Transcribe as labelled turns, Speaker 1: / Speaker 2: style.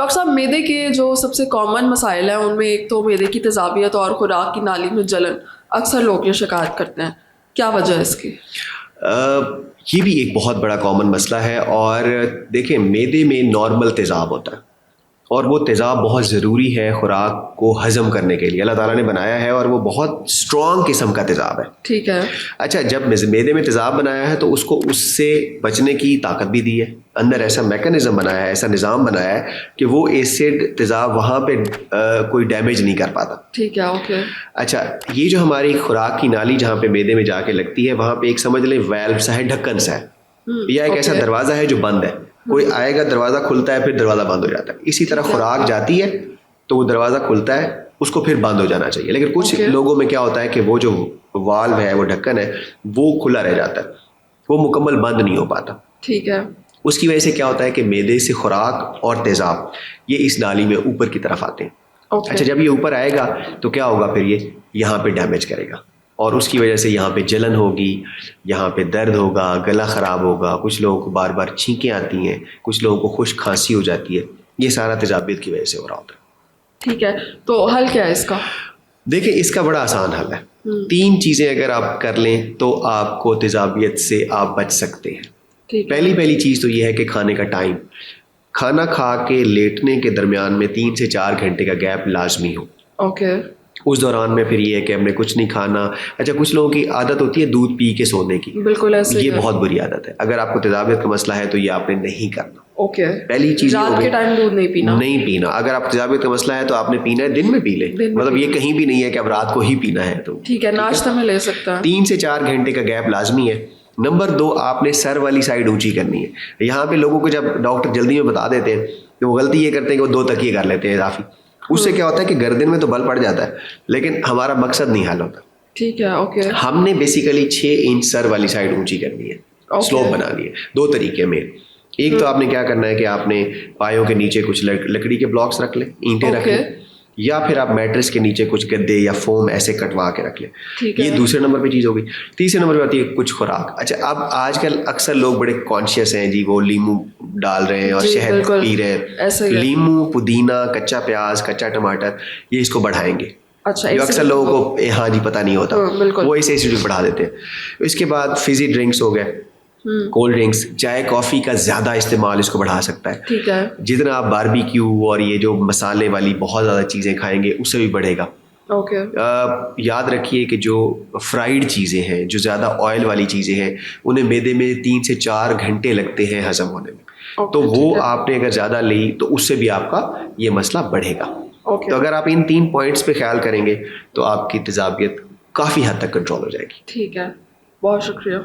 Speaker 1: Doctor صاحب میدے کے جو سب سے کامن مسائل ہیں ان میں ایک تو میدے کی تیزابیت اور خوراک کی نالی میں جلن، اکثر لوگ یہ شکایت کرتے ہیں، کیا وجہ ہے اس کی؟
Speaker 2: یہ بھی ایک بہت بڑا کامن مسئلہ ہے. اور دیکھیں میدے میں نارمل تیزاب ہوتا ہے اور وہ تیزاب بہت ضروری ہے خوراک کو ہضم کرنے کے لیے، اللہ تعالیٰ نے بنایا ہے اور وہ بہت اسٹرانگ قسم کا تیزاب ہے.
Speaker 1: ٹھیک ہے.
Speaker 2: اچھا جب میدے میں تیزاب بنایا ہے تو اس کو اس سے بچنے کی طاقت بھی دی ہے، اندر ایسا میکانزم بنایا ہے، ایسا نظام بنایا ہے کہ وہ ایسڈ تیزاب وہاں پہ کوئی ڈیمیج نہیں کر پاتا.
Speaker 1: ٹھیک ہے. اوکے.
Speaker 2: اچھا یہ جو ہماری خوراک کی نالی جہاں پہ میدے میں جا کے لگتی ہے وہاں پہ ایک سمجھ لیں ویلو سا ہے، ڈھکن سا ہے، یا ایک ایسا دروازہ ہے جو بند ہے. کوئی آئے گا دروازہ کھلتا ہے پھر دروازہ بند ہو جاتا ہے. اسی طرح خوراک جاتی ہے تو وہ دروازہ کھلتا ہے، اس کو پھر بند ہو جانا چاہیے. لیکن کچھ لوگوں میں کیا ہوتا ہے کہ وہ جو والو ہے، وہ ڈھکن ہے، وہ کھلا رہ جاتا ہے، وہ مکمل بند نہیں ہو پاتا.
Speaker 1: ٹھیک ہے. اس
Speaker 2: کی وجہ سے کیا ہوتا ہے کہ میدے سے خوراک اور تیزاب یہ اس نالی میں اوپر کی طرف آتے ہیں. اچھا جب یہ اوپر آئے گا تو کیا ہوگا، پھر یہ یہاں پہ ڈیمیج کرے گا اور اس کی وجہ سے یہاں پہ جلن ہوگی، یہاں پہ درد ہوگا، گلا خراب ہوگا، کچھ لوگوں کو بار بار چھینکیں آتی ہیں، کچھ لوگوں کو خشک کھانسی ہو جاتی ہے. یہ سارا تیزابیت کی وجہ سے ہو رہا ہوتا ہے.
Speaker 1: ٹھیک ہے. تو حل کیا ہے اس کا؟
Speaker 2: دیکھیں اس کا بڑا آسان حل ہے. 3 چیزیں اگر آپ کر لیں تو آپ کو تیزابیت سے آپ بچ سکتے ہیں. پہلی چیز تو یہ ہے کہ کھانے کا ٹائم، کھانا کھا کے لیٹنے کے درمیان میں 3 سے 4 گھنٹے کا گیپ لازمی ہو.
Speaker 1: اوکے.
Speaker 2: اس دوران میں پھر یہ ہے کہ ہم نے کچھ نہیں کھانا. اچھا کچھ لوگوں کی عادت ہوتی ہے دودھ پی کے سونے کی،
Speaker 1: بالکل ایسے
Speaker 2: یہ بہت بری عادت ہے. اگر آپ کو تیزابیت کا مسئلہ ہے تو یہ آپ نے نہیں کرنا.
Speaker 1: اوکے.
Speaker 2: پہلی چیز
Speaker 1: رات کے ٹائم دودھ نہیں پینا.
Speaker 2: اگر آپ کو تیزابیت کا مسئلہ ہے تو آپ نے پینا ہے دن میں پی لیں، مطلب یہ کہیں بھی نہیں ہے کہ اب رات کو ہی پینا ہے. تو
Speaker 1: ٹھیک ہے، ناشتہ میں لے سکتا ہے.
Speaker 2: 3 سے 4 گھنٹے کا گیپ لازمی ہے. نمبر 2 آپ نے سر والی سائڈ اونچی کرنی ہے. یہاں پہ لوگوں کو جب ڈاکٹر جلدی میں بتا دیتے ہیں کہ وہ غلطی یہ کرتے ہیں کہ وہ 2 تکیے کر لیتے ہیں اضافی. اس سے کیا ہوتا ہے کہ گردن میں تو بل پڑ جاتا ہے لیکن ہمارا مقصد نہیں حل ہوتا.
Speaker 1: ٹھیک ہے. اوکے.
Speaker 2: ہم نے بیسیکلی 6 انچ سر والی سائڈ اونچی کرنی ہے، سلوپ بنانی ہے. 2 طریقے میں، ایک تو آپ نے کیا کرنا ہے کہ آپ نے پایوں کے نیچے کچھ لکڑی کے بلاکس رکھ لیں، اینٹیں رکھ لیں، یا پھر آپ میٹرس کے نیچے کچھ گدے یا فوم ایسے کٹوا کے رکھ لیں. یہ دوسرے نمبر پہ چیز ہوگی. تیسرے نمبر پہ آتی ہے کچھ خوراک. اچھا اب آج کل اکثر لوگ بڑے کانشیس ہیں جی، وہ لیمو ڈال رہے ہیں اور شہد پی رہے ہیں. لیمو، پودینہ، کچا پیاز، کچا ٹماٹر یہ اس کو بڑھائیں گے. جو اکثر لوگوں کو ہاں جی پتہ نہیں ہوتا، وہ اسے ایسیڈ بڑھا دیتے ہیں. اس کے بعد فزی ڈرنکس ہو گئے، کولڈ ڈرنکس، چائے کافی کا زیادہ استعمال اس کو بڑھا سکتا ہے.
Speaker 1: ٹھیک ہے.
Speaker 2: جتنا آپ باربیکیو اور یہ جو مسالے والی بہت زیادہ چیزیں کھائیں گے اس سے بھی بڑھے گا.
Speaker 1: اوکے.
Speaker 2: یاد رکھیے کہ جو فرائیڈ چیزیں ہیں، جو زیادہ آئل والی چیزیں ہیں، انہیں میدے میں 3 سے 4 گھنٹے لگتے ہیں ہضم ہونے میں. تو وہ آپ نے اگر زیادہ لی تو اس سے بھی آپ کا یہ مسئلہ بڑھے گا. تو اگر آپ ان 3 پوائنٹس پہ خیال کریں گے تو آپ کی تیزابیت کافی حد تک کنٹرول ہو جائے گی.
Speaker 1: ٹھیک ہے، بہت شکریہ.